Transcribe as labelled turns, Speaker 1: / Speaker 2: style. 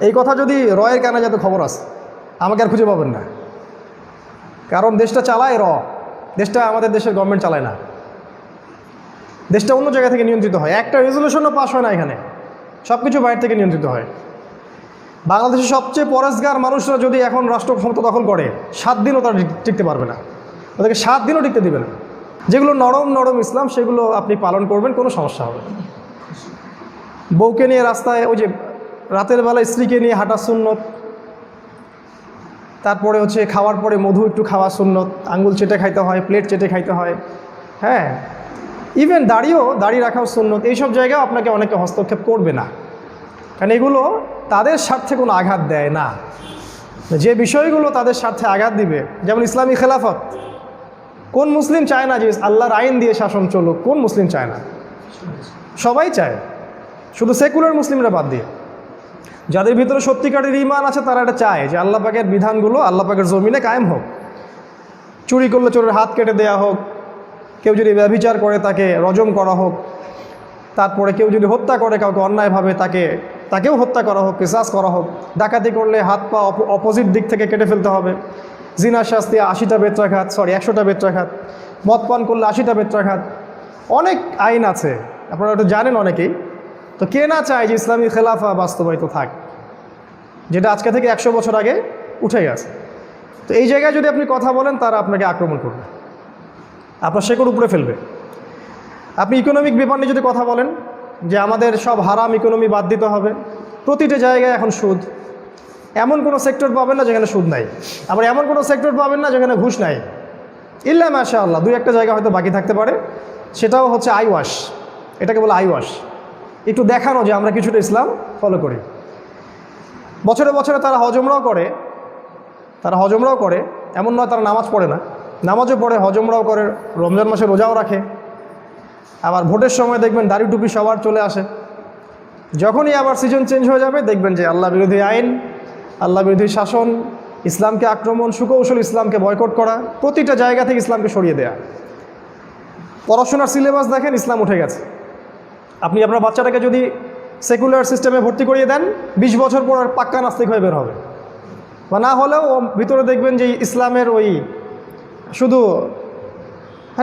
Speaker 1: এই কথা যদি রয়ের কানে যাতে খবর আছে, আমাকে আর খুঁজে পাবেন না। কারণ দেশটা চালায় দেশটা আমাদের দেশের গভর্নমেন্ট চালায় না, দেশটা অন্য জায়গা থেকে নিয়ন্ত্রিত হয়। একটা রেজলিউশনও পাস হয় না এখানে, সব কিছু বাইরে থেকে নিয়ন্ত্রিত হয়। বাংলাদেশের সবচেয়ে পরেশগার মানুষরা যদি এখন রাষ্ট্র ক্ষমতা দখল করে, 7 দিনও তারা টিকতে পারবে না, ওদেরকে 7 দিনও টিকতে দিবে না। যেগুলো নরম নরম ইসলাম সেগুলো আপনি পালন করবেন, কোনো সমস্যা হবে না। বউকে নিয়ে রাস্তায়, ওই যে রাতের বেলা স্ত্রীকে নিয়ে হাঁটা সুন্নত, তারপরে হচ্ছে খাওয়ার পরে মধু একটু খাওয়া সুন্নত, আঙ্গুল চেটে খাইতে হয়, প্লেট চেটে খাইতে হয়, হ্যাঁ, ইভেন দাড়ি রাখাও সুন্নত। এইসব জায়গায় আপনাকে অনেকে হস্তক্ষেপ করবে না, কারণ এগুলো তাদের স্বার্থে কোনো আঘাত দেয় না। যে বিষয়গুলো তাদের স্বার্থে আঘাত দিবে, যেমন ইসলামী খেলাফত, কোন মুসলিম চায় না যে আল্লাহর আইন দিয়ে শাসন চলুক? কোন মুসলিম চায় না? সবাই চায়, শুধু সেকুলার মুসলিমরা বাদ দিয়ে। যাদের ভিতরে সত্যিকারের ঈমান আছে তারা এটা চায় যে আল্লাহ পাকের বিধানগুলো আল্লাহ পাকের জমিনে কায়েম হোক। চুরি করলে চোরের হাত কেটে দেয়া হোক, কেউ যদি ব্যভিচার করে তাকে রজম করা হোক, তারপরে কেউ যদি হত্যা করে কাউকে অন্যায়ভাবে তাকেও হত্যা করা হোক, কিসাস করা হোক। ডাকাতি করলে হাত পা অপোজিট দিক থেকে কেটে ফেলতে হবে। জিনার শাস্তি 80টা বেত্রাঘাত, 100টা বেত্রাঘাত। মদ পান করলে 80টা বেত্রাঘাত। অনেক আইন আছে, আপনারা একটু জানেন অনেকেই। তো কে না চায় যে ইসলামী খেলাফা বাস্তবায়িত থাক, যেটা আজকে থেকে 100 বছর আগে উঠে গেছে। তো এই জায়গায় যদি আপনি কথা বলেন, তারা আপনাকে আক্রমণ করবে, আপনার শেকড় উপরে ফেলবে। আপনি ইকোনমিক ব্যাপার নিয়ে যদি কথা বলেন যে আমাদের সব হারাম ইকোনমি বাদ দিতে হবে, প্রতিটা জায়গায় এখন সুদ, এমন কোনো সেক্টর পাবেন না যেখানে সুদ নাই, আবার এমন কোনো সেক্টর পাবেন না যেখানে ঘুষ নাই। ইল্লা মাশাআল্লাহ 2-1টা জায়গা হয়তো বাকি থাকতে পারে, সেটাও হচ্ছে আই ওয়াশ, এটাকে বলে আই ওয়াশ, একটু দেখানো যে আমরা কিছুটা ইসলাম ফলো করি। বছরে বছরে তারা হজমরাও করে, এমন নয় তারা নামাজ পড়ে না, নামাজও পড়ে, হজমরাও করে, রমজান মাসে রোজাও রাখে। আবার ভোটের সময় দেখবেন দাড়ি টুপি সবার চলে আসে। যখনই আবার সিজন চেঞ্জ হয়ে যাবে দেখবেন যে আল্লাহ বিরোধী আইন, আল্লাহ বিরোধী শাসন, ইসলামকে আক্রমণ, সুকৌশল ইসলামকে বয়কট করা, প্রতিটা জায়গা থেকে ইসলামকে সরিয়ে দেয়া। পড়াশোনার সিলেবাস দেখেন, ইসলাম উঠে গেছে। আপনি আপনার বাচ্চাটাকে যদি সেকুলার সিস্টেমে ভর্তি করিয়ে দেন, 20 বছর পর আর পাক্কা নাস্তিক হয়ে বের হবে। বা না হলেও ভিতরে দেখবেন যে ইসলামের ওই শুধু